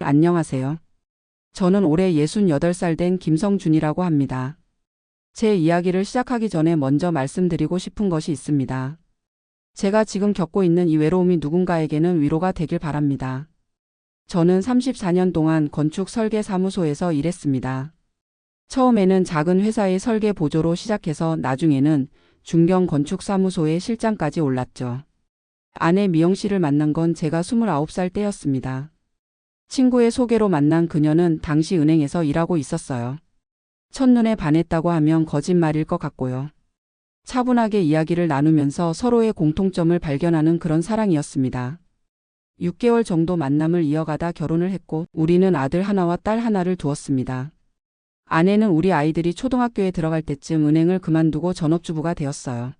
안녕하세요. 저는 올해 68살 된 김성준이라고 합니다. 제 이야기를 시작하기 전에 먼저 말씀드리고 싶은 것이 있습니다. 제가 지금 겪고 있는 이 외로움이 누군가에게는 위로가 되길 바랍니다. 저는 34년 동안 건축 설계 사무소에서 일했습니다. 처음에는 작은 회사의 설계 보조로 시작해서 나중에는 중견 건축 사무소의 실장까지 올랐죠. 아내 미영 씨를 만난 건 제가 29살 때였습니다. 친구의 소개로 만난 그녀는 당시 은행에서 일하고 있었어요. 첫눈에 반했다고 하면 거짓말일 것 같고요. 차분하게 이야기를 나누면서 서로의 공통점을 발견하는 그런 사랑이었습니다. 6개월 정도 만남을 이어가다 결혼을 했고 우리는 아들 하나와 딸 하나를 두었습니다. 아내는 우리 아이들이 초등학교에 들어갈 때쯤 은행을 그만두고 전업주부가 되었어요.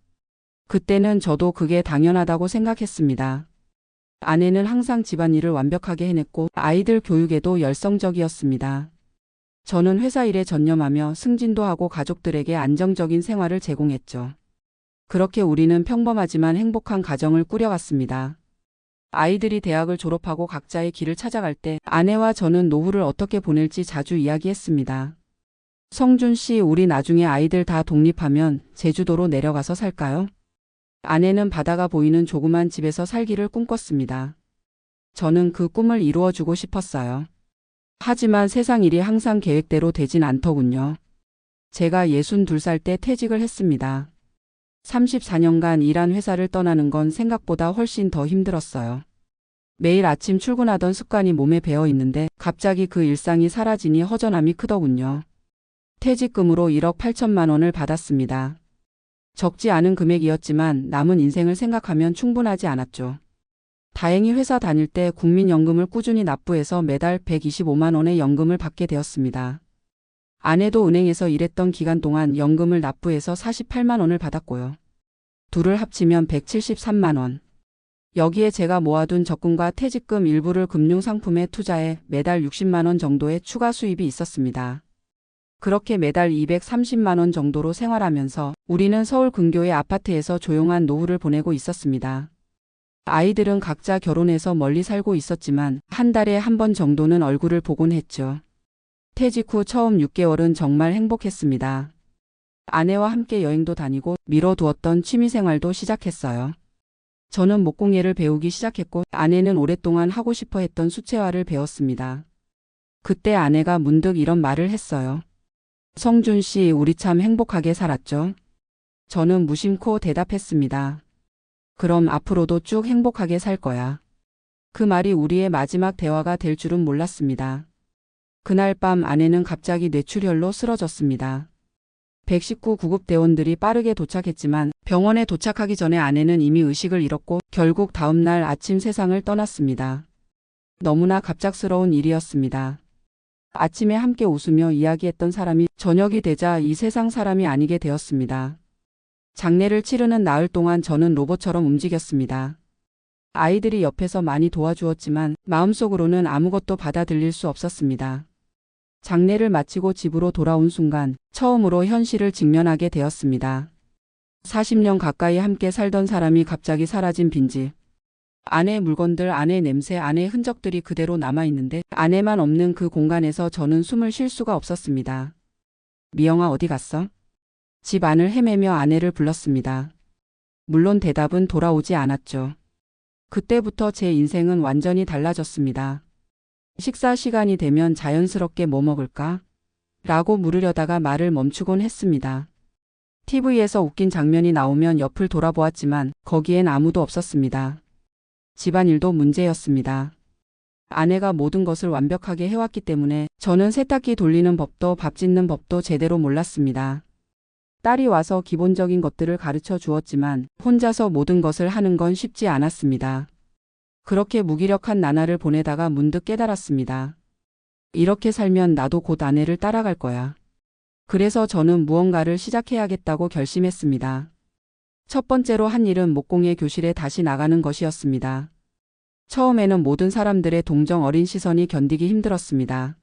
그때는 저도 그게 당연하다고 생각했습니다. 아내는 항상 집안일을 완벽하게 해냈고 아이들 교육에도 열성적이었습니다. 저는 회사 일에 전념하며 승진도 하고 가족들에게 안정적인 생활을 제공했죠. 그렇게 우리는 평범하지만 행복한 가정을 꾸려갔습니다. 아이들이 대학을 졸업하고 각자의 길을 찾아갈 때 아내와 저는 노후를 어떻게 보낼지 자주 이야기했습니다. 성준 씨, 우리 나중에 아이들 다 독립하면 제주도로 내려가서 살까요? 아내는 바다가 보이는 조그만 집에서 살기를 꿈꿨습니다. 저는 그 꿈을 이루어주고 싶었어요. 하지만 세상 일이 항상 계획대로 되진 않더군요. 제가 62살 때 퇴직을 했습니다. 34년간 일한 회사를 떠나는 건 생각보다 훨씬 더 힘들었어요. 매일 아침 출근하던 습관이 몸에 배어 있는데 갑자기 그 일상이 사라지니 허전함이 크더군요. 퇴직금으로 1억 8천만 원을 받았습니다. 적지 않은 금액이었지만 남은 인생을 생각하면 충분하지 않았죠. 다행히 회사 다닐 때 국민연금을 꾸준히 납부해서 매달 125만 원의 연금을 받게 되었습니다. 아내도 은행에서 일했던 기간 동안 연금을 납부해서 48만 원을 받았고요. 둘을 합치면 173만 원. 여기에 제가 모아둔 적금과 퇴직금 일부를 금융상품에 투자해 매달 60만 원 정도의 추가 수입이 있었습니다. 그렇게 매달 230만 원 정도로 생활하면서 우리는 서울 근교의 아파트에서 조용한 노후를 보내고 있었습니다. 아이들은 각자 결혼해서 멀리 살고 있었지만 한 달에 한 번 정도는 얼굴을 보곤 했죠. 퇴직 후 처음 6개월은 정말 행복했습니다. 아내와 함께 여행도 다니고 미뤄두었던 취미생활도 시작했어요. 저는 목공예를 배우기 시작했고 아내는 오랫동안 하고 싶어 했던 수채화를 배웠습니다. 그때 아내가 문득 이런 말을 했어요. 성준 씨, 우리 참 행복하게 살았죠? 저는 무심코 대답했습니다. 그럼 앞으로도 쭉 행복하게 살 거야. 그 말이 우리의 마지막 대화가 될 줄은 몰랐습니다. 그날 밤 아내는 갑자기 뇌출혈로 쓰러졌습니다. 119 구급대원들이 빠르게 도착했지만 병원에 도착하기 전에 아내는 이미 의식을 잃었고 결국 다음날 아침 세상을 떠났습니다. 너무나 갑작스러운 일이었습니다. 아침에 함께 웃으며 이야기했던 사람이 저녁이 되자 이 세상 사람이 아니게 되었습니다. 장례를 치르는 나흘 동안 저는 로봇처럼 움직였습니다. 아이들이 옆에서 많이 도와주었지만 마음속으로는 아무것도 받아들일 수 없었습니다. 장례를 마치고 집으로 돌아온 순간 처음으로 현실을 직면하게 되었습니다. 40년 가까이 함께 살던 사람이 갑자기 사라진 빈집. 아내의 물건들, 아내의 냄새, 아내의 흔적들이 그대로 남아있는데 아내만 없는 그 공간에서 저는 숨을 쉴 수가 없었습니다. 미영아, 어디 갔어? 집 안을 헤매며 아내를 불렀습니다. 물론 대답은 돌아오지 않았죠. 그때부터 제 인생은 완전히 달라졌습니다. 식사 시간이 되면 자연스럽게 뭐 먹을까? 라고 물으려다가 말을 멈추곤 했습니다. TV에서 웃긴 장면이 나오면 옆을 돌아보았지만 거기엔 아무도 없었습니다. 집안일도 문제였습니다. 아내가 모든 것을 완벽하게 해왔기 때문에 저는 세탁기 돌리는 법도 밥 짓는 법도 제대로 몰랐습니다. 딸이 와서 기본적인 것들을 가르쳐 주었지만 혼자서 모든 것을 하는 건 쉽지 않았습니다. 그렇게 무기력한 나날을 보내다가 문득 깨달았습니다. 이렇게 살면 나도 곧 아내를 따라갈 거야. 그래서 저는 무언가를 시작해야겠다고 결심했습니다. 첫 번째로 한 일은 목공예 교실에 다시 나가는 것이었습니다. 처음에는 모든 사람들의 동정 어린 시선이 견디기 힘들었습니다.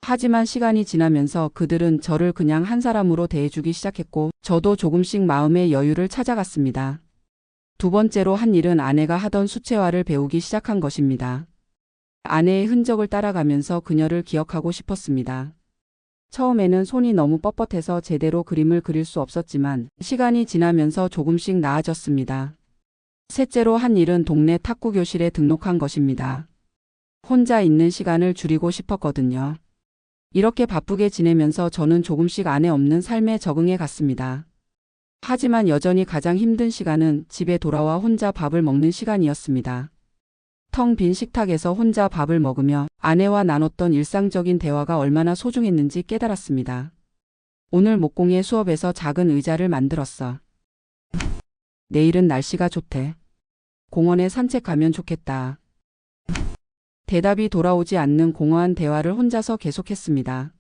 하지만 시간이 지나면서 그들은 저를 그냥 한 사람으로 대해주기 시작했고 저도 조금씩 마음의 여유를 찾아갔습니다. 두 번째로 한 일은 아내가 하던 수채화를 배우기 시작한 것입니다. 아내의 흔적을 따라가면서 그녀를 기억하고 싶었습니다. 처음에는 손이 너무 뻣뻣해서 제대로 그림을 그릴 수 없었지만 시간이 지나면서 조금씩 나아졌습니다. 셋째로 한 일은 동네 탁구 교실에 등록한 것입니다. 혼자 있는 시간을 줄이고 싶었거든요. 이렇게 바쁘게 지내면서 저는 조금씩 아내 없는 삶에 적응해 갔습니다. 하지만 여전히 가장 힘든 시간은 집에 돌아와 혼자 밥을 먹는 시간이었습니다. 텅 빈 식탁에서 혼자 밥을 먹으며 아내와 나눴던 일상적인 대화가 얼마나 소중했는지 깨달았습니다. 오늘 목공의 수업에서 작은 의자를 만들었어. 내일은 날씨가 좋대. 공원에 산책 가면 좋겠다. 대답이 돌아오지 않는 공허한 대화를 혼자서 계속했습니다.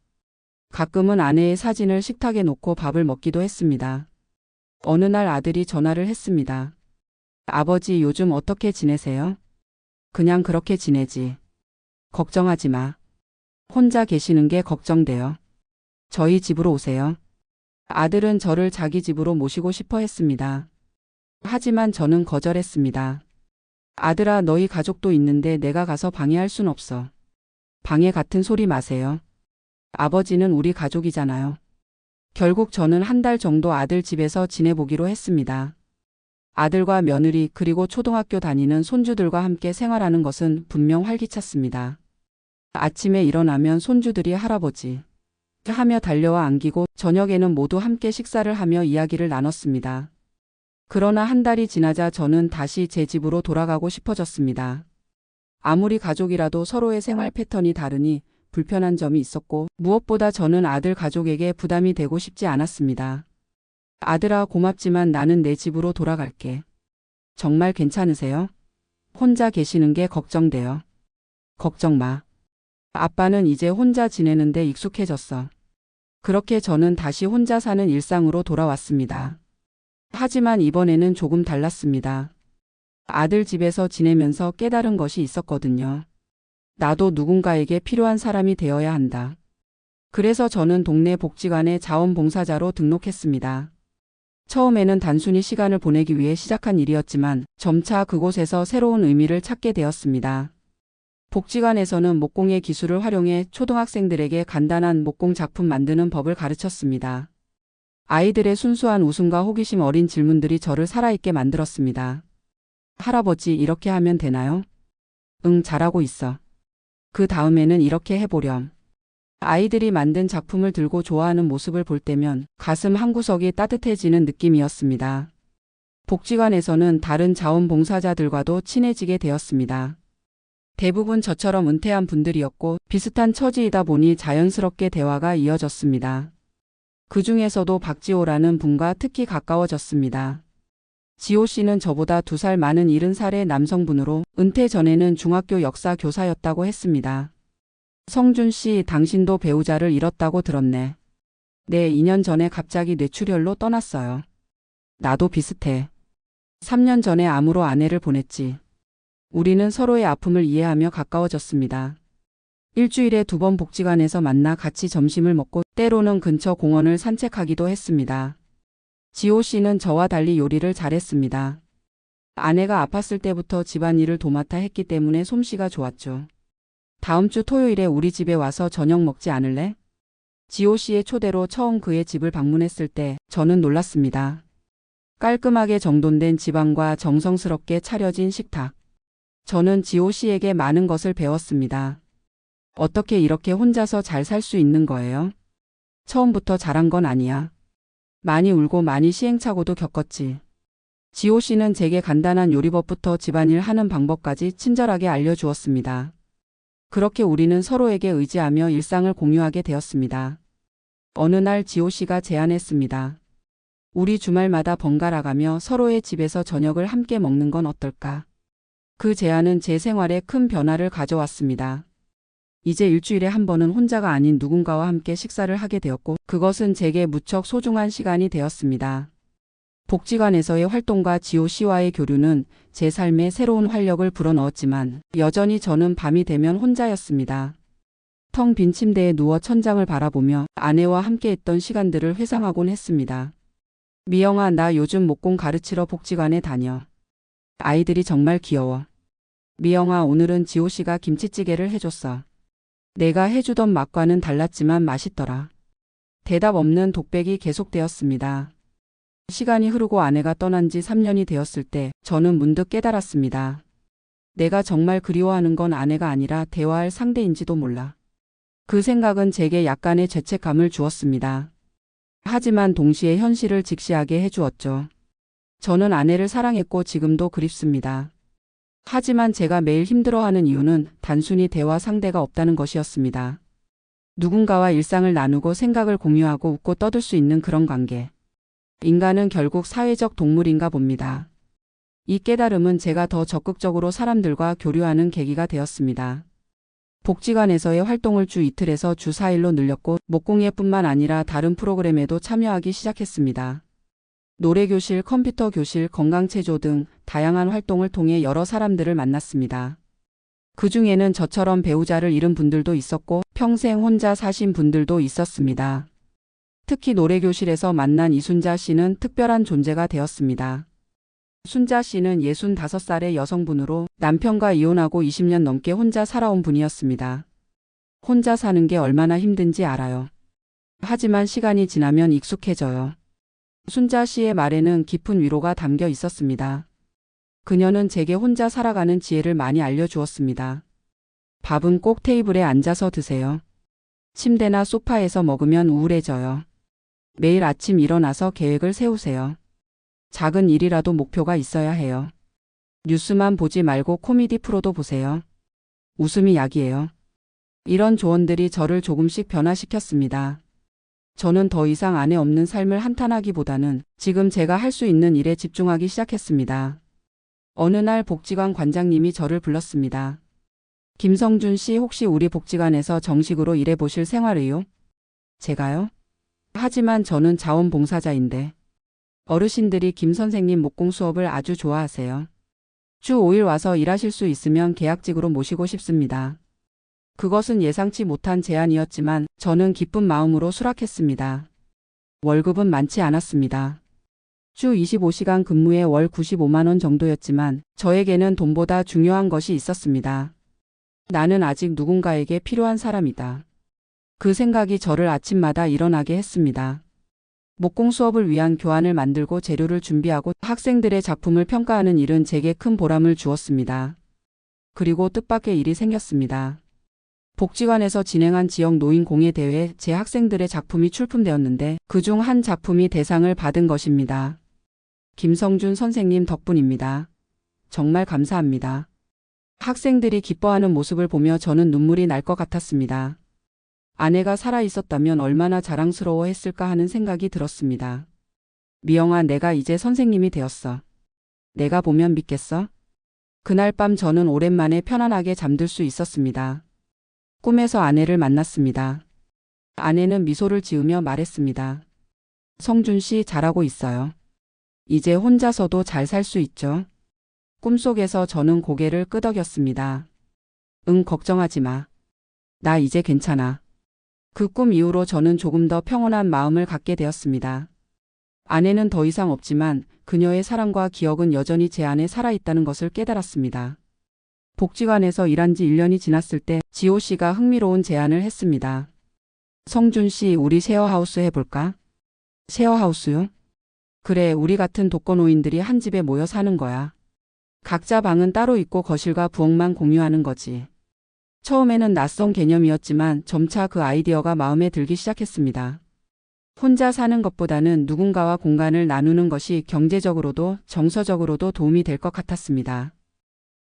가끔은 아내의 사진을 식탁에 놓고 밥을 먹기도 했습니다. 어느 날 아들이 전화를 했습니다. 아버지, 요즘 어떻게 지내세요? 그냥 그렇게 지내지. 걱정하지 마. 혼자 계시는 게 걱정돼요. 저희 집으로 오세요. 아들은 저를 자기 집으로 모시고 싶어 했습니다. 하지만 저는 거절했습니다. 아들아, 너희 가족도 있는데 내가 가서 방해할 순 없어. 방해 같은 소리 마세요. 아버지는 우리 가족이잖아요. 결국 저는 한 달 정도 아들 집에서 지내보기로 했습니다. 아들과 며느리 그리고 초등학교 다니는 손주들과 함께 생활하는 것은 분명 활기찼습니다. 아침에 일어나면 손주들이 할아버지 하며 달려와 안기고 저녁에는 모두 함께 식사를 하며 이야기를 나눴습니다. 그러나 한 달이 지나자 저는 다시 제 집으로 돌아가고 싶어졌습니다. 아무리 가족이라도 서로의 생활 패턴이 다르니 불편한 점이 있었고 무엇보다 저는 아들 가족에게 부담이 되고 싶지 않았습니다. 아들아, 고맙지만 나는 내 집으로 돌아갈게. 정말 괜찮으세요? 혼자 계시는 게 걱정돼요. 걱정 마. 아빠는 이제 혼자 지내는데 익숙해졌어. 그렇게 저는 다시 혼자 사는 일상으로 돌아왔습니다. 하지만 이번에는 조금 달랐습니다. 아들 집에서 지내면서 깨달은 것이 있었거든요. 나도 누군가에게 필요한 사람이 되어야 한다. 그래서 저는 동네 복지관에 자원봉사자로 등록했습니다. 처음에는 단순히 시간을 보내기 위해 시작한 일이었지만 점차 그곳에서 새로운 의미를 찾게 되었습니다. 복지관에서는 목공의 기술을 활용해 초등학생들에게 간단한 목공 작품 만드는 법을 가르쳤습니다. 아이들의 순수한 웃음과 호기심 어린 질문들이 저를 살아있게 만들었습니다. 할아버지, 이렇게 하면 되나요? 응, 잘하고 있어. 그 다음에는 이렇게 해보렴. 아이들이 만든 작품을 들고 좋아하는 모습을 볼 때면 가슴 한구석이 따뜻해지는 느낌이었습니다. 복지관에서는 다른 자원봉사자들과도 친해지게 되었습니다. 대부분 저처럼 은퇴한 분들이었고 비슷한 처지이다 보니 자연스럽게 대화가 이어졌습니다. 그 중에서도 박지호라는 분과 특히 가까워졌습니다. 지호 씨는 저보다 2살 많은 70살의 남성분으로 은퇴 전에는 중학교 역사 교사였다고 했습니다. 성준 씨, 당신도 배우자를 잃었다고 들었네. 네, 2년 전에 갑자기 뇌출혈로 떠났어요. 나도 비슷해. 3년 전에 암으로 아내를 보냈지. 우리는 서로의 아픔을 이해하며 가까워졌습니다. 일주일에 2번 복지관에서 만나 같이 점심을 먹고 때로는 근처 공원을 산책하기도 했습니다. 지호 씨는 저와 달리 요리를 잘했습니다. 아내가 아팠을 때부터 집안일을 도맡아 했기 때문에 솜씨가 좋았죠. 다음 주 토요일에 우리 집에 와서 저녁 먹지 않을래? 지호 씨의 초대로 처음 그의 집을 방문했을 때 저는 놀랐습니다. 깔끔하게 정돈된 집안과 정성스럽게 차려진 식탁. 저는 지호 씨에게 많은 것을 배웠습니다. 어떻게 이렇게 혼자서 잘 살 수 있는 거예요? 처음부터 잘한 건 아니야. 많이 울고 많이 시행착오도 겪었지. 지호 씨는 제게 간단한 요리법부터 집안일 하는 방법까지 친절하게 알려주었습니다. 그렇게 우리는 서로에게 의지하며 일상을 공유하게 되었습니다. 어느 날 지호 씨가 제안했습니다. 우리 주말마다 번갈아가며 서로의 집에서 저녁을 함께 먹는 건 어떨까? 그 제안은 제 생활에 큰 변화를 가져왔습니다. 이제 일주일에 한 번은 혼자가 아닌 누군가와 함께 식사를 하게 되었고 그것은 제게 무척 소중한 시간이 되었습니다. 복지관에서의 활동과 지호 씨와의 교류는 제 삶에 새로운 활력을 불어넣었지만 여전히 저는 밤이 되면 혼자였습니다. 텅 빈 침대에 누워 천장을 바라보며 아내와 함께했던 시간들을 회상하곤 했습니다. 미영아, 나 요즘 목공 가르치러 복지관에 다녀. 아이들이 정말 귀여워. 미영아, 오늘은 지호 씨가 김치찌개를 해줬어. 내가 해주던 맛과는 달랐지만 맛있더라. 대답 없는 독백이 계속되었습니다. 시간이 흐르고 아내가 떠난 지 3년이 되었을 때 저는 문득 깨달았습니다. 내가 정말 그리워하는 건 아내가 아니라 대화할 상대인지도 몰라. 그 생각은 제게 약간의 죄책감을 주었습니다. 하지만 동시에 현실을 직시하게 해주었죠. 저는 아내를 사랑했고 지금도 그립습니다. 하지만 제가 매일 힘들어하는 이유는 단순히 대화 상대가 없다는 것이었습니다. 누군가와 일상을 나누고 생각을 공유하고 웃고 떠들 수 있는 그런 관계. 인간은 결국 사회적 동물인가 봅니다. 이 깨달음은 제가 더 적극적으로 사람들과 교류하는 계기가 되었습니다. 복지관에서의 활동을 주 이틀에서 주 4일로 늘렸고 목공예뿐만 아니라 다른 프로그램에도 참여하기 시작했습니다. 노래교실, 컴퓨터 교실, 건강체조 등 다양한 활동을 통해 여러 사람들을 만났습니다. 그 중에는 저처럼 배우자를 잃은 분들도 있었고 평생 혼자 사신 분들도 있었습니다. 특히 노래교실에서 만난 이순자 씨는 특별한 존재가 되었습니다. 순자 씨는 65살의 여성분으로 남편과 이혼하고 20년 넘게 혼자 살아온 분이었습니다. 혼자 사는 게 얼마나 힘든지 알아요. 하지만 시간이 지나면 익숙해져요. 순자 씨의 말에는 깊은 위로가 담겨 있었습니다. 그녀는 제게 혼자 살아가는 지혜를 많이 알려주었습니다. 밥은 꼭 테이블에 앉아서 드세요. 침대나 소파에서 먹으면 우울해져요. 매일 아침 일어나서 계획을 세우세요. 작은 일이라도 목표가 있어야 해요. 뉴스만 보지 말고 코미디 프로도 보세요. 웃음이 약이에요. 이런 조언들이 저를 조금씩 변화시켰습니다. 저는 더 이상 아내 없는 삶을 한탄하기보다는 지금 제가 할 수 있는 일에 집중하기 시작했습니다. 어느 날 복지관 관장님이 저를 불렀습니다. 김성준 씨, 혹시 우리 복지관에서 정식으로 일해보실 생활의요? 제가요? 하지만 저는 자원봉사자인데. 어르신들이 김 선생님 목공 수업을 아주 좋아하세요. 주 5일 와서 일하실 수 있으면 계약직으로 모시고 싶습니다. 그것은 예상치 못한 제안이었지만 저는 기쁜 마음으로 수락했습니다. 월급은 많지 않았습니다. 주 25시간 근무에 월 95만 원 정도였지만 저에게는 돈보다 중요한 것이 있었습니다. 나는 아직 누군가에게 필요한 사람이다. 그 생각이 저를 아침마다 일어나게 했습니다. 목공 수업을 위한 교환을 만들고 재료를 준비하고 학생들의 작품을 평가하는 일은 제게 큰 보람을 주었습니다. 그리고 뜻밖의 일이 생겼습니다. 복지관에서 진행한 지역 노인 공예 대회에 제 학생들의 작품이 출품되었는데 그중 한 작품이 대상을 받은 것입니다. 김성준 선생님 덕분입니다. 정말 감사합니다. 학생들이 기뻐하는 모습을 보며 저는 눈물이 날 것 같았습니다. 아내가 살아 있었다면 얼마나 자랑스러워했을까 하는 생각이 들었습니다. 미영아, 내가 이제 선생님이 되었어. 내가 보면 믿겠어? 그날 밤 저는 오랜만에 편안하게 잠들 수 있었습니다. 꿈에서 아내를 만났습니다. 아내는 미소를 지으며 말했습니다. 성준 씨, 잘하고 있어요. 이제 혼자서도 잘 살 수 있죠? 꿈속에서 저는 고개를 끄덕였습니다. 응, 걱정하지 마. 나 이제 괜찮아. 그 꿈 이후로 저는 조금 더 평온한 마음을 갖게 되었습니다. 아내는 더 이상 없지만 그녀의 사랑과 기억은 여전히 제 안에 살아있다는 것을 깨달았습니다. 복지관에서 일한 지 1년이 지났을 때 지호 씨가 흥미로운 제안을 했습니다. 성준 씨, 우리 쉐어하우스 해볼까? 쉐어하우스요? 그래, 우리 같은 독거노인들이 한 집에 모여 사는 거야. 각자 방은 따로 있고 거실과 부엌만 공유하는 거지. 처음에는 낯선 개념이었지만 점차 그 아이디어가 마음에 들기 시작했습니다. 혼자 사는 것보다는 누군가와 공간을 나누는 것이 경제적으로도 정서적으로도 도움이 될 것 같았습니다.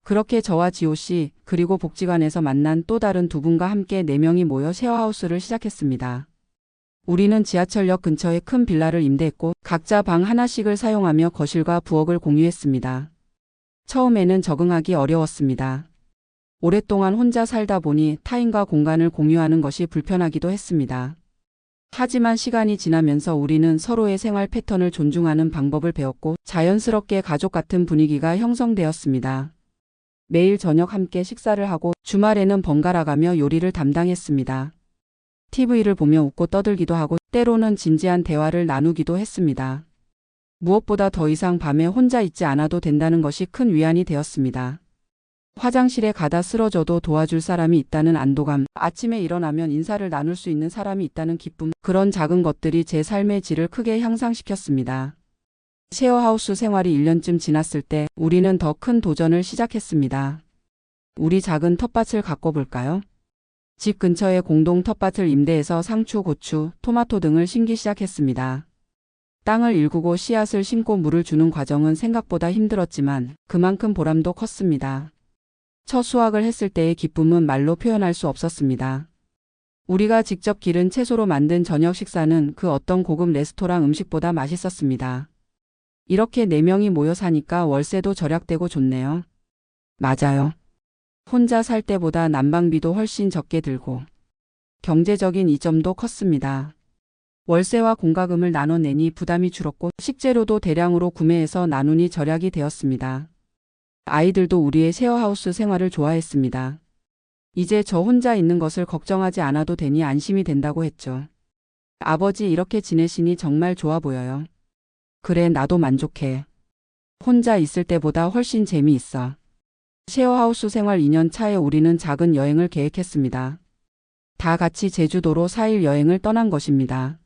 그렇게 저와 지호 씨, 그리고 복지관에서 만난 또 다른 두 분과 함께 4명이 모여 쉐어하우스를 시작했습니다. 우리는 지하철역 근처에 큰 빌라를 임대했고 각자 방 하나씩을 사용하며 거실과 부엌을 공유했습니다. 처음에는 적응하기 어려웠습니다. 오랫동안 혼자 살다 보니 타인과 공간을 공유하는 것이 불편하기도 했습니다. 하지만 시간이 지나면서 우리는 서로의 생활 패턴을 존중하는 방법을 배웠고 자연스럽게 가족 같은 분위기가 형성되었습니다. 매일 저녁 함께 식사를 하고 주말에는 번갈아가며 요리를 담당했습니다. TV를 보며 웃고 떠들기도 하고 때로는 진지한 대화를 나누기도 했습니다. 무엇보다 더 이상 밤에 혼자 있지 않아도 된다는 것이 큰 위안이 되었습니다. 화장실에 가다 쓰러져도 도와줄 사람이 있다는 안도감, 아침에 일어나면 인사를 나눌 수 있는 사람이 있다는 기쁨, 그런 작은 것들이 제 삶의 질을 크게 향상시켰습니다. 셰어하우스 생활이 1년쯤 지났을 때 우리는 더 큰 도전을 시작했습니다. 우리 작은 텃밭을 가꿔볼까요? 집 근처에 공동 텃밭을 임대해서 상추, 고추, 토마토 등을 심기 시작했습니다. 땅을 일구고 씨앗을 심고 물을 주는 과정은 생각보다 힘들었지만 그만큼 보람도 컸습니다. 첫 수확을 했을 때의 기쁨은 말로 표현할 수 없었습니다. 우리가 직접 기른 채소로 만든 저녁 식사는 그 어떤 고급 레스토랑 음식보다 맛있었습니다. 이렇게 4명이 모여 사니까 월세도 절약되고 좋네요. 맞아요. 혼자 살 때보다 난방비도 훨씬 적게 들고 경제적인 이점도 컸습니다. 월세와 공과금을 나눠내니 부담이 줄었고 식재료도 대량으로 구매해서 나누니 절약이 되었습니다. 아이들도 우리의 셰어하우스 생활을 좋아했습니다. 이제 저 혼자 있는 것을 걱정하지 않아도 되니 안심이 된다고 했죠. 아버지 이렇게 지내시니 정말 좋아 보여요. 그래 나도 만족해. 혼자 있을 때보다 훨씬 재미있어. 셰어하우스 생활 2년 차에 우리는 작은 여행을 계획했습니다. 다 같이 제주도로 4일 여행을 떠난 것입니다.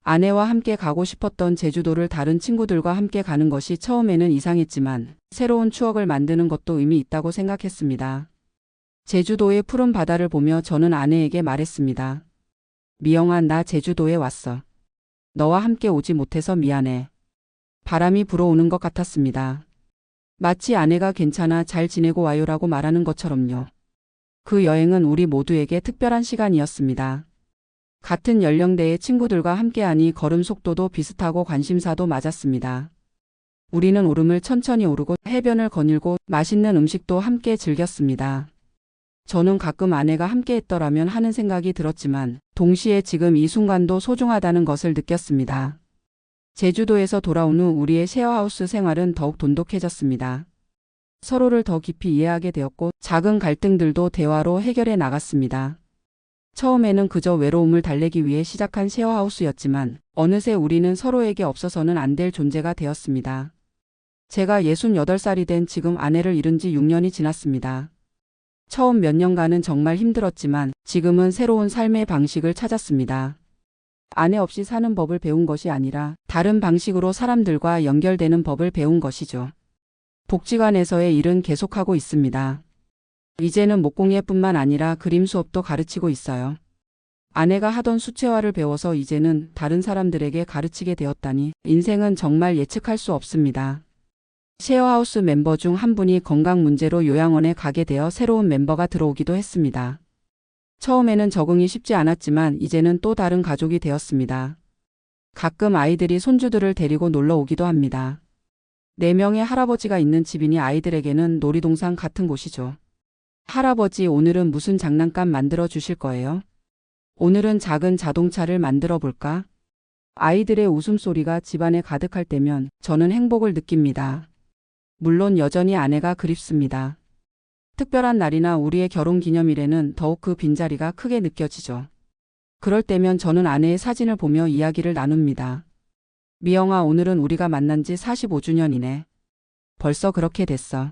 아내와 함께 가고 싶었던 제주도를 다른 친구들과 함께 가는 것이 처음에는 이상했지만 새로운 추억을 만드는 것도 의미 있다고 생각했습니다. 제주도의 푸른 바다를 보며 저는 아내에게 말했습니다. 미영아, 나 제주도에 왔어. 너와 함께 오지 못해서 미안해. 바람이 불어오는 것 같았습니다. 마치 아내가 괜찮아 잘 지내고 와요라고 말하는 것처럼요. 그 여행은 우리 모두에게 특별한 시간이었습니다. 같은 연령대의 친구들과 함께하니 걸음 속도도 비슷하고 관심사도 맞았습니다. 우리는 오름을 천천히 오르고 해변을 거닐고 맛있는 음식도 함께 즐겼습니다. 저는 가끔 아내가 함께했더라면 하는 생각이 들었지만 동시에 지금 이 순간도 소중하다는 것을 느꼈습니다. 제주도에서 돌아온 후 우리의 셰어하우스 생활은 더욱 돈독해졌습니다. 서로를 더 깊이 이해하게 되었고 작은 갈등들도 대화로 해결해 나갔습니다. 처음에는 그저 외로움을 달래기 위해 시작한 셰어하우스였지만 어느새 우리는 서로에게 없어서는 안 될 존재가 되었습니다. 제가 68살이 된 지금 아내를 잃은 지 6년이 지났습니다. 처음 몇 년간은 정말 힘들었지만 지금은 새로운 삶의 방식을 찾았습니다. 아내 없이 사는 법을 배운 것이 아니라 다른 방식으로 사람들과 연결되는 법을 배운 것이죠. 복지관에서의 일은 계속하고 있습니다. 이제는 목공예뿐만 아니라 그림 수업도 가르치고 있어요. 아내가 하던 수채화를 배워서 이제는 다른 사람들에게 가르치게 되었다니 인생은 정말 예측할 수 없습니다. 셰어하우스 멤버 중 한 분이 건강 문제로 요양원에 가게 되어 새로운 멤버가 들어오기도 했습니다. 처음에는 적응이 쉽지 않았지만 이제는 또 다른 가족이 되었습니다. 가끔 아이들이 손주들을 데리고 놀러 오기도 합니다. 4명의 할아버지가 있는 집이니 아이들에게는 놀이동산 같은 곳이죠. 할아버지, 오늘은 무슨 장난감 만들어 주실 거예요? 오늘은 작은 자동차를 만들어 볼까? 아이들의 웃음소리가 집안에 가득할 때면 저는 행복을 느낍니다. 물론 여전히 아내가 그립습니다. 특별한 날이나 우리의 결혼 기념일에는 더욱 그 빈자리가 크게 느껴지죠. 그럴 때면 저는 아내의 사진을 보며 이야기를 나눕니다. 미영아, 오늘은 우리가 만난 지 45주년이네. 벌써 그렇게 됐어.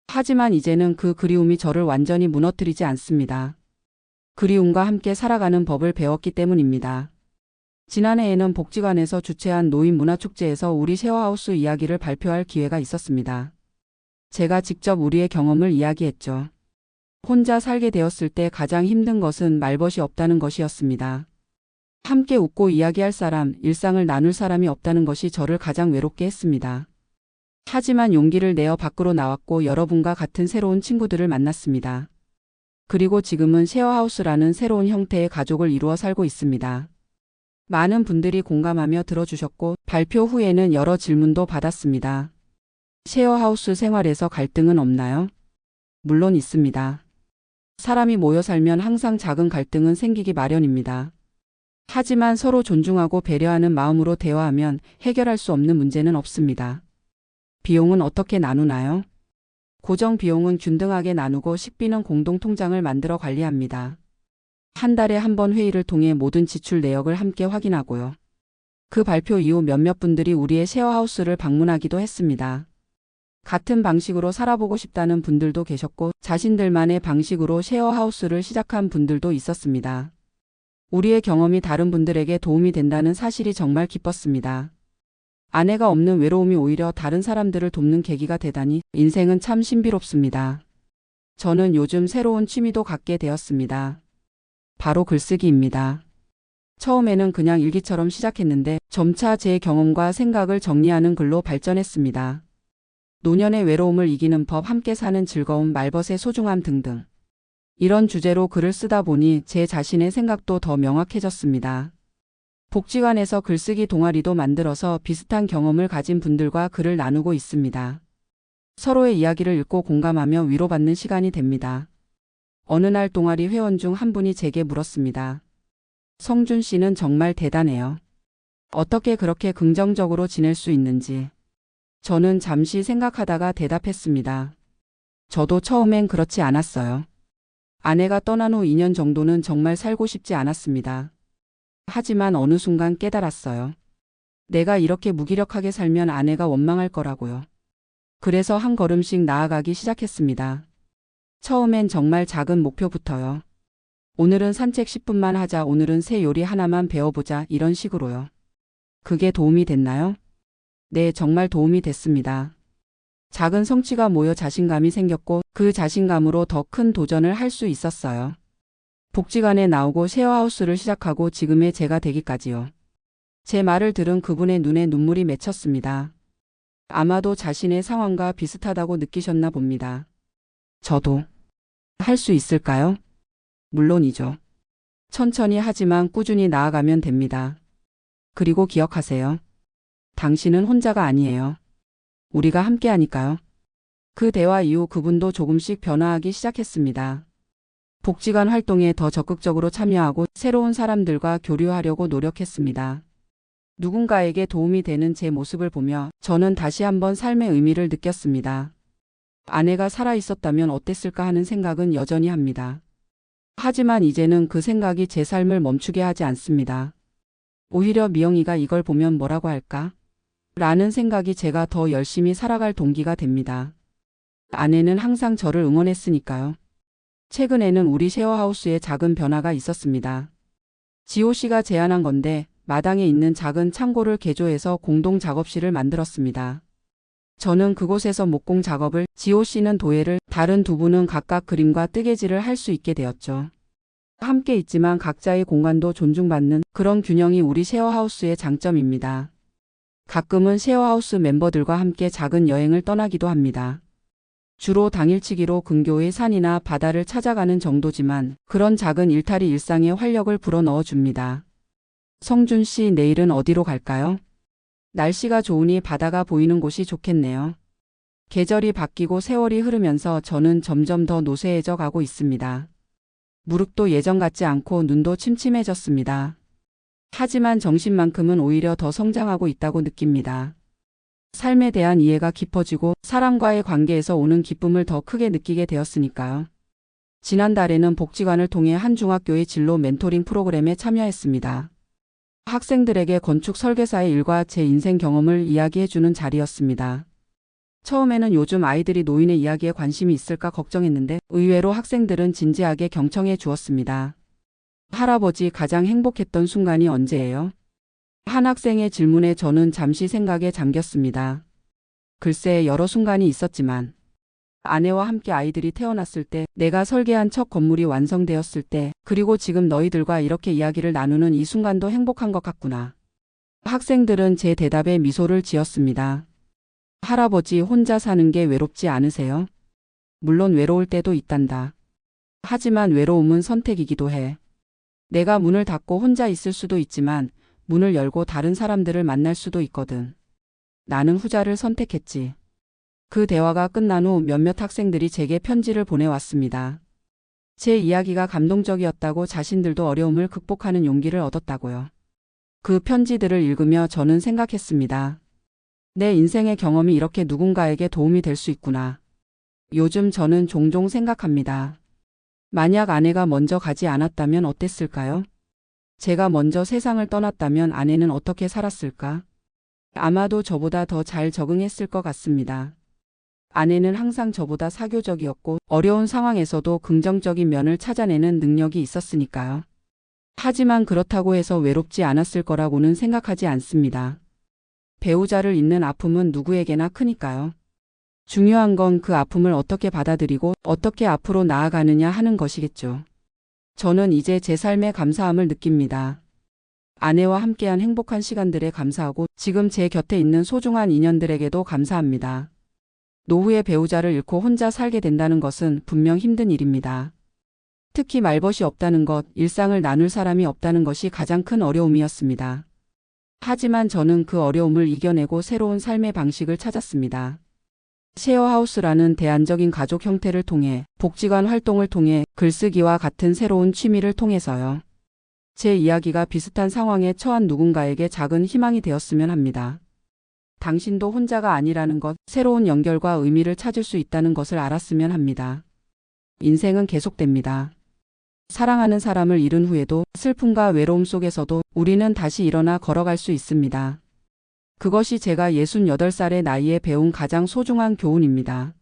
하지만 이제는 그 그리움이 저를 완전히 무너뜨리지 않습니다. 그리움과 함께 살아가는 법을 배웠기 때문입니다. 지난해에는 복지관에서 주최한 노인 문화축제에서 우리 셰어하우스 이야기를 발표할 기회가 있었습니다. 제가 직접 우리의 경험을 이야기했죠. 혼자 살게 되었을 때 가장 힘든 것은 말벗이 없다는 것이었습니다. 함께 웃고 이야기할 사람, 일상을 나눌 사람이 없다는 것이 저를 가장 외롭게 했습니다. 하지만 용기를 내어 밖으로 나왔고 여러분과 같은 새로운 친구들을 만났습니다. 그리고 지금은 셰어하우스라는 새로운 형태의 가족을 이루어 살고 있습니다. 많은 분들이 공감하며 들어주셨고 발표 후에는 여러 질문도 받았습니다. 셰어하우스 생활에서 갈등은 없나요? 물론 있습니다. 사람이 모여 살면 항상 작은 갈등은 생기기 마련입니다. 하지만 서로 존중하고 배려하는 마음으로 대화하면 해결할 수 없는 문제는 없습니다. 비용은 어떻게 나누나요? 고정 비용은 균등하게 나누고 식비는 공동 통장을 만들어 관리합니다. 한 달에 한 번 회의를 통해 모든 지출 내역을 함께 확인하고요. 그 발표 이후 몇몇 분들이 우리의 셰어하우스를 방문하기도 했습니다. 같은 방식으로 살아보고 싶다는 분들도 계셨고 자신들만의 방식으로 쉐어하우스를 시작한 분들도 있었습니다. 우리의 경험이 다른 분들에게 도움이 된다는 사실이 정말 기뻤습니다. 아내가 없는 외로움이 오히려 다른 사람들을 돕는 계기가 되다니 인생은 참 신비롭습니다. 저는 요즘 새로운 취미도 갖게 되었습니다. 바로 글쓰기입니다. 처음에는 그냥 일기처럼 시작했는데 점차 제 경험과 생각을 정리하는 글로 발전했습니다. 노년의 외로움을 이기는 법, 함께 사는 즐거움, 말벗의 소중함 등등. 이런 주제로 글을 쓰다 보니 제 자신의 생각도 더 명확해졌습니다. 복지관에서 글쓰기 동아리도 만들어서 비슷한 경험을 가진 분들과 글을 나누고 있습니다. 서로의 이야기를 읽고 공감하며 위로받는 시간이 됩니다. 어느 날 동아리 회원 중 한 분이 제게 물었습니다. 성준 씨는 정말 대단해요. 어떻게 그렇게 긍정적으로 지낼 수 있는지. 저는 잠시 생각하다가 대답했습니다. 저도 처음엔 그렇지 않았어요. 아내가 떠난 후 2년 정도는 정말 살고 싶지 않았습니다. 하지만 어느 순간 깨달았어요. 내가 이렇게 무기력하게 살면 아내가 원망할 거라고요. 그래서 한 걸음씩 나아가기 시작했습니다. 처음엔 정말 작은 목표부터요. 오늘은 산책 10분만 하자, 오늘은 새 요리 하나만 배워보자, 이런 식으로요. 그게 도움이 됐나요? 네, 정말 도움이 됐습니다. 작은 성취가 모여 자신감이 생겼고 그 자신감으로 더 큰 도전을 할 수 있었어요. 복지관에 나오고 쉐어하우스를 시작하고 지금의 제가 되기까지요. 제 말을 들은 그분의 눈에 눈물이 맺혔습니다. 아마도 자신의 상황과 비슷하다고 느끼셨나 봅니다. 저도 할 수 있을까요? 물론이죠. 천천히 하지만 꾸준히 나아가면 됩니다. 그리고 기억하세요. 당신은 혼자가 아니에요. 우리가 함께하니까요. 그 대화 이후 그분도 조금씩 변화하기 시작했습니다. 복지관 활동에 더 적극적으로 참여하고 새로운 사람들과 교류하려고 노력했습니다. 누군가에게 도움이 되는 제 모습을 보며 저는 다시 한번 삶의 의미를 느꼈습니다. 아내가 살아 있었다면 어땠을까 하는 생각은 여전히 합니다. 하지만 이제는 그 생각이 제 삶을 멈추게 하지 않습니다. 오히려 미영이가 이걸 보면 뭐라고 할까? 라는 생각이 제가 더 열심히 살아갈 동기가 됩니다. 아내는 항상 저를 응원했으니까요. 최근에는 우리 쉐어하우스에 작은 변화가 있었습니다. 지호 씨가 제안한 건데 마당에 있는 작은 창고를 개조해서 공동 작업실을 만들었습니다. 저는 그곳에서 목공 작업을, 지호 씨는 도예를, 다른 두 분은 각각 그림과 뜨개질을 할 수 있게 되었죠. 함께 있지만 각자의 공간도 존중받는 그런 균형이 우리 쉐어하우스의 장점입니다. 가끔은 쉐어하우스 멤버들과 함께 작은 여행을 떠나기도 합니다. 주로 당일치기로 근교의 산이나 바다를 찾아가는 정도지만 그런 작은 일탈이 일상에 활력을 불어넣어 줍니다. 성준 씨, 내일은 어디로 갈까요? 날씨가 좋으니 바다가 보이는 곳이 좋겠네요. 계절이 바뀌고 세월이 흐르면서 저는 점점 더 노쇠해져 가고 있습니다. 무릎도 예전 같지 않고 눈도 침침해졌습니다. 하지만 정신만큼은 오히려 더 성장하고 있다고 느낍니다. 삶에 대한 이해가 깊어지고 사람과의 관계에서 오는 기쁨을 더 크게 느끼게 되었으니까요. 지난달에는 복지관을 통해 한 중학교의 진로 멘토링 프로그램에 참여했습니다. 학생들에게 건축 설계사의 일과 제 인생 경험을 이야기해주는 자리였습니다. 처음에는 요즘 아이들이 노인의 이야기에 관심이 있을까 걱정했는데 의외로 학생들은 진지하게 경청해 주었습니다. 할아버지, 가장 행복했던 순간이 언제예요? 한 학생의 질문에 저는 잠시 생각에 잠겼습니다. 글쎄, 여러 순간이 있었지만 아내와 함께 아이들이 태어났을 때, 내가 설계한 첫 건물이 완성되었을 때, 그리고 지금 너희들과 이렇게 이야기를 나누는 이 순간도 행복한 것 같구나. 학생들은 제 대답에 미소를 지었습니다. 할아버지, 혼자 사는 게 외롭지 않으세요? 물론 외로울 때도 있단다. 하지만 외로움은 선택이기도 해. 내가 문을 닫고 혼자 있을 수도 있지만 문을 열고 다른 사람들을 만날 수도 있거든. 나는 후자를 선택했지. 그 대화가 끝난 후 몇몇 학생들이 제게 편지를 보내왔습니다. 제 이야기가 감동적이었다고, 자신들도 어려움을 극복하는 용기를 얻었다고요. 그 편지들을 읽으며 저는 생각했습니다. 내 인생의 경험이 이렇게 누군가에게 도움이 될 수 있구나. 요즘 저는 종종 생각합니다. 만약 아내가 먼저 가지 않았다면 어땠을까요? 제가 먼저 세상을 떠났다면 아내는 어떻게 살았을까? 아마도 저보다 더 잘 적응했을 것 같습니다. 아내는 항상 저보다 사교적이었고 어려운 상황에서도 긍정적인 면을 찾아내는 능력이 있었으니까요. 하지만 그렇다고 해서 외롭지 않았을 거라고는 생각하지 않습니다. 배우자를 잃는 아픔은 누구에게나 크니까요. 중요한 건 그 아픔을 어떻게 받아들이고 어떻게 앞으로 나아가느냐 하는 것이겠죠. 저는 이제 제 삶에 감사함을 느낍니다. 아내와 함께한 행복한 시간들에 감사하고 지금 제 곁에 있는 소중한 인연들에게도 감사합니다. 노후에 배우자를 잃고 혼자 살게 된다는 것은 분명 힘든 일입니다. 특히 말벗이 없다는 것, 일상을 나눌 사람이 없다는 것이 가장 큰 어려움이었습니다. 하지만 저는 그 어려움을 이겨내고 새로운 삶의 방식을 찾았습니다. 셰어하우스라는 대안적인 가족 형태를 통해, 복지관 활동을 통해, 글쓰기와 같은 새로운 취미를 통해서요. 제 이야기가 비슷한 상황에 처한 누군가에게 작은 희망이 되었으면 합니다. 당신도 혼자가 아니라는 것, 새로운 연결과 의미를 찾을 수 있다는 것을 알았으면 합니다. 인생은 계속됩니다. 사랑하는 사람을 잃은 후에도 슬픔과 외로움 속에서도 우리는 다시 일어나 걸어갈 수 있습니다. 그것이 제가 68살의 나이에 배운 가장 소중한 교훈입니다.